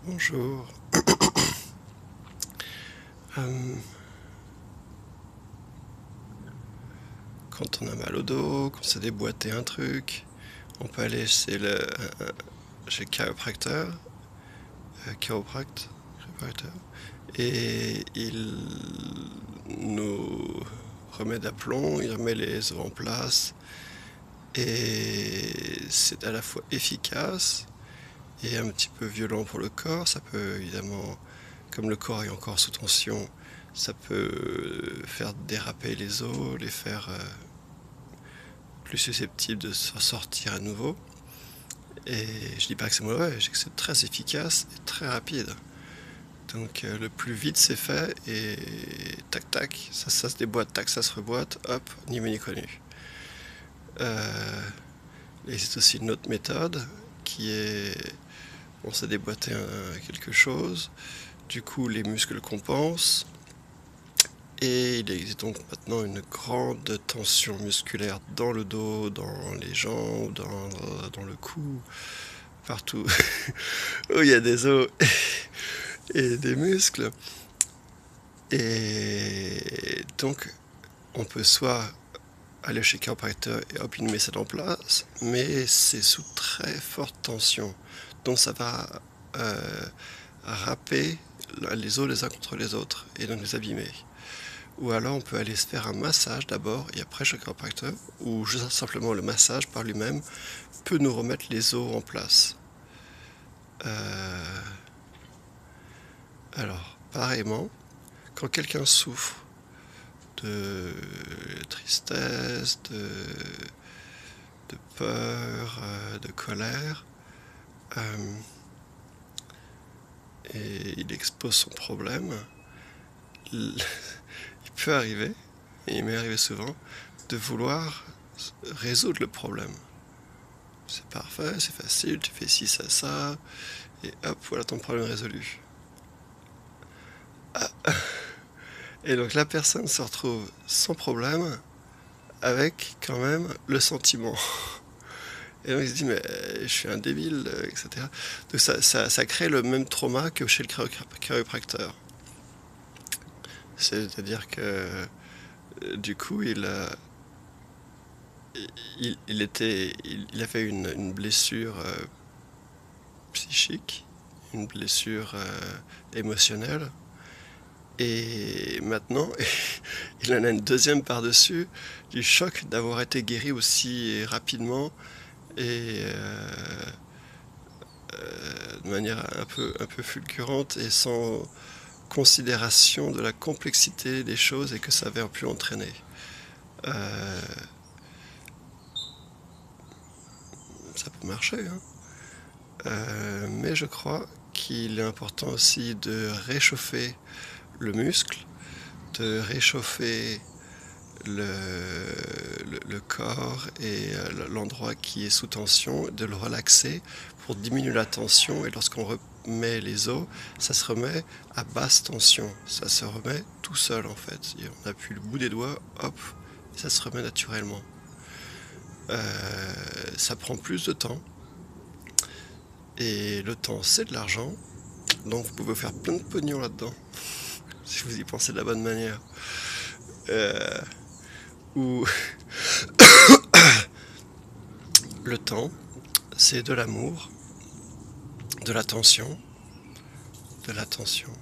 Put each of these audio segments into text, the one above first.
Bonjour. Euh, Quand on a mal au dos, qu'on s'est déboîté un truc, on peut aller chez le chiropracteur, chiropracteur, et il nous remet d'aplomb, il remet les os en place, et c'est à la fois efficace et un petit peu violent pour le corps. Ça peut évidemment, comme le corps est encore sous tension, ça peut faire déraper les os, les faire plus susceptibles de se sortir à nouveau. Et je dis pas que c'est mauvais, je dis que c'est très efficace et très rapide. Donc le plus vite c'est fait et tac tac, ça se déboîte, tac ça se reboîte, hop, ni vu ni connu. Et c'est aussi une autre méthode qui est, on s'est déboîté quelque chose, du coup les muscles compensent, et il existe donc maintenant une grande tension musculaire dans le dos, dans les jambes, dans le cou, partout où il y a des os et des muscles. Et donc, on peut soit aller chez le chiropracteur et hop, il met ça en place, mais c'est sous très forte tension. Donc, ça va râper les os les uns contre les autres et donc les abîmer. Ou alors, on peut aller se faire un massage d'abord et après chez le chiropracteur, ou juste simplement le massage par lui-même peut nous remettre les os en place. Alors, pareillement, quand quelqu'un souffre de tristesse, de peur, de colère, euh, et il expose son problème, il peut arriver, et il m'est arrivé souvent, de vouloir résoudre le problème. C'est parfait, c'est facile, tu fais ci, ça, et hop, voilà ton problème résolu. Et donc la personne se retrouve sans problème, avec quand même le sentiment. Et donc il se dit, mais je suis un débile, etc. Donc ça crée le même trauma que chez le chiropracteur. C'est-à-dire que du coup, il a fait une blessure psychique, une blessure émotionnelle. Et maintenant, il en a une deuxième par-dessus, du choc d'avoir été guéri aussi rapidement et de manière un peu fulgurante et sans considération de la complexité des choses et que ça avait pu entraîner. Euh, Ça peut marcher, hein. Mais je crois qu'il est important aussi de réchauffer le muscle, de réchauffer le corps et l'endroit qui est sous tension, de le relaxer pour diminuer la tension. Et lorsqu'on remet les os, ça se remet à basse tension. Ça se remet tout seul en fait. On appuie le bout des doigts, hop, et ça se remet naturellement. Ça prend plus de temps. Et le temps, c'est de l'argent. Donc vous pouvez faire plein de pognon là-dedans, si vous y pensez de la bonne manière. Ou le temps, c'est de l'amour, de l'attention, de l'attention.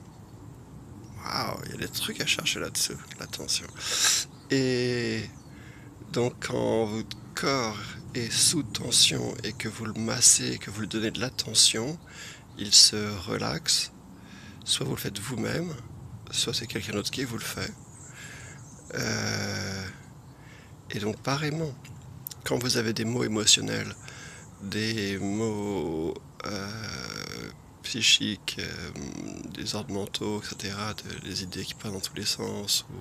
Waouh, il y a des trucs à chercher là-dessous, l'attention. Et donc quand votre corps est sous tension et que vous le massez, que vous lui donnez de l'attention, il se relaxe. Soit vous le faites vous-même, soit c'est quelqu'un d'autre qui vous le fait. Et donc pareillement, quand vous avez des mots émotionnels, des mots psychiques, des ordres mentaux, etc., des idées qui partent dans tous les sens, ou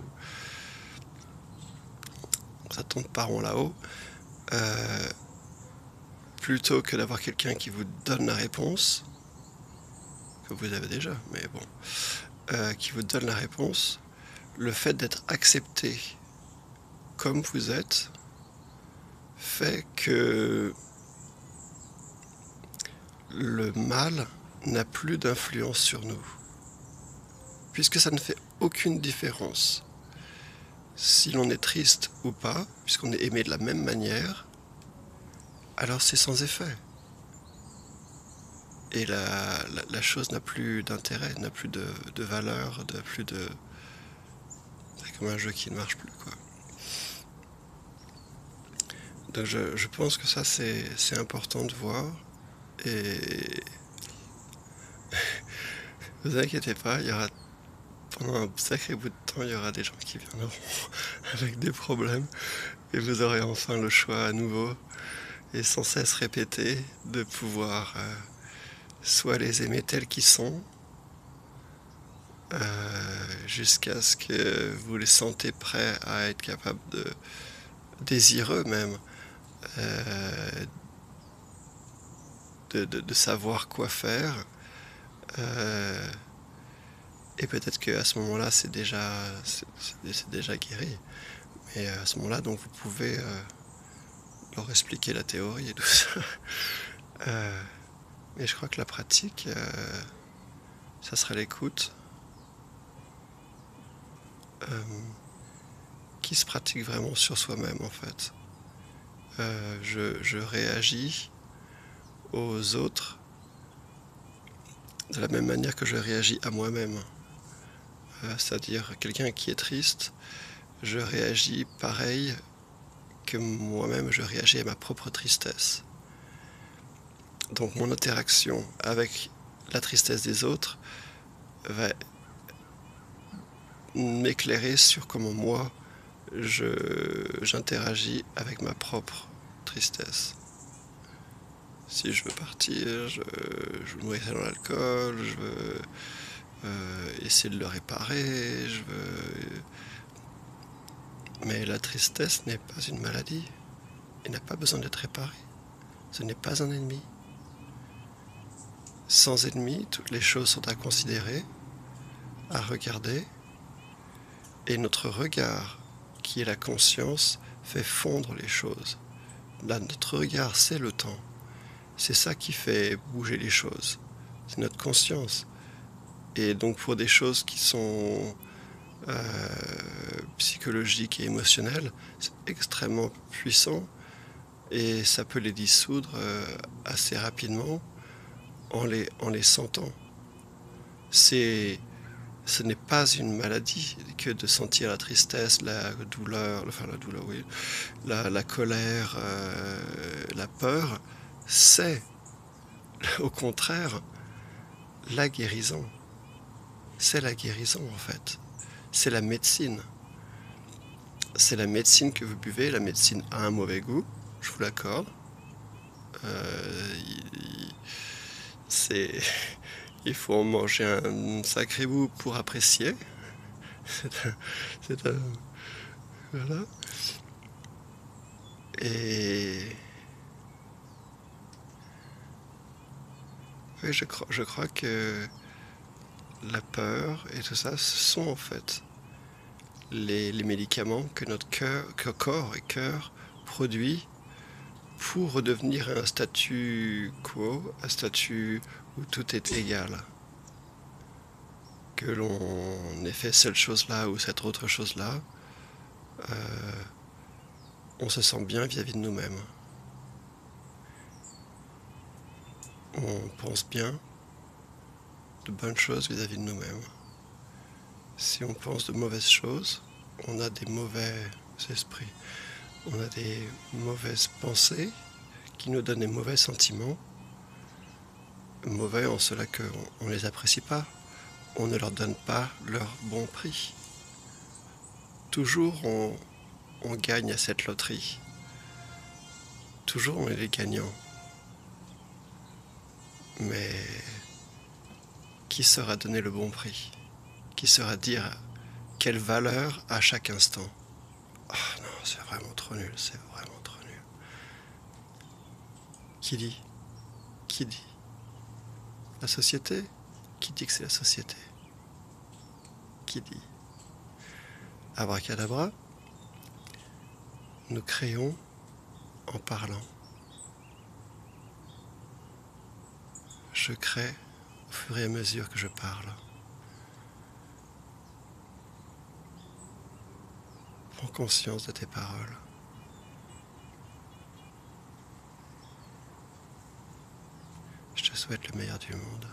ça tombe pas rond là-haut, plutôt que d'avoir quelqu'un qui vous donne la réponse, que vous avez déjà, mais bon, qui vous donne la réponse, le fait d'être accepté comme vous êtes fait que le mal n'a plus d'influence sur nous, puisque ça ne fait aucune différence si l'on est triste ou pas, puisqu'on est aimé de la même manière, alors c'est sans effet. Et la chose n'a plus d'intérêt, n'a plus de valeur, n'a plus de... C'est comme un jeu qui ne marche plus, quoi. Donc je pense que ça c'est important de voir. Et vous inquiétez pas, il y aura pendant un sacré bout de temps, il y aura des gens qui viendront avec des problèmes et vous aurez enfin le choix à nouveau et sans cesse répété de pouvoir soit les aimer tels qu'ils sont jusqu'à ce que vous les sentez prêts à être capables de désireux même de savoir quoi faire et peut-être qu'à ce moment-là c'est déjà guéri, mais à ce moment-là donc vous pouvez leur expliquer la théorie et tout ça. Mais je crois que la pratique ça serait l'écoute qui se pratique vraiment sur soi-même en fait. Je réagis aux autres de la même manière que je réagis à moi-même. C'est-à-dire quelqu'un qui est triste, je réagis pareil que moi-même je réagis à ma propre tristesse. Donc mon interaction avec la tristesse des autres va m'éclairer sur comment moi j'interagis avec ma propre tristesse. Si je veux partir, je veux me noyer dans l'alcool, je veux essayer de le réparer, mais la tristesse n'est pas une maladie. Elle n'a pas besoin d'être réparée. Ce n'est pas un ennemi. Sans ennemi, toutes les choses sont à considérer, à regarder, et notre regard, qui est la conscience, fait fondre les choses. Là, notre regard, c'est le temps. C'est ça qui fait bouger les choses. C'est notre conscience. Et donc pour des choses qui sont psychologiques et émotionnelles, c'est extrêmement puissant et ça peut les dissoudre assez rapidement en les sentant. Ce n'est pas une maladie que de sentir la tristesse, la douleur, oui, la colère, la peur. C'est au contraire la guérison. C'est la guérison en fait. C'est la médecine. C'est la médecine que vous buvez. La médecine a un mauvais goût, je vous l'accorde. Il faut en manger un sacré bout pour apprécier. Voilà. Et oui, je crois que la peur et tout ça, ce sont en fait les médicaments que notre corps et cœur produit pour redevenir un statu quo, un statut où tout est égal. Que l'on ait fait cette chose-là ou cette autre chose-là, on se sent bien vis-à-vis de nous-mêmes. On pense bien de bonnes choses vis-à-vis de nous-mêmes. Si on pense de mauvaises choses, on a des mauvais esprits. On a des mauvaises pensées qui nous donnent des mauvais sentiments. Mauvais en cela qu'on ne les apprécie pas. On ne leur donne pas leur bon prix. Toujours on gagne à cette loterie. Toujours on est les gagnants. Mais qui saura donner le bon prix? Qui saura dire quelle valeur à chaque instant? Ah non, c'est vraiment trop nul, c'est vraiment trop nul. Qui dit? Qui dit? La société? Qui dit que c'est la société? Qui dit? Abracadabra, nous créons en parlant. Je crée au fur et à mesure que je parle. Prends conscience de tes paroles. Je te souhaite le meilleur du monde.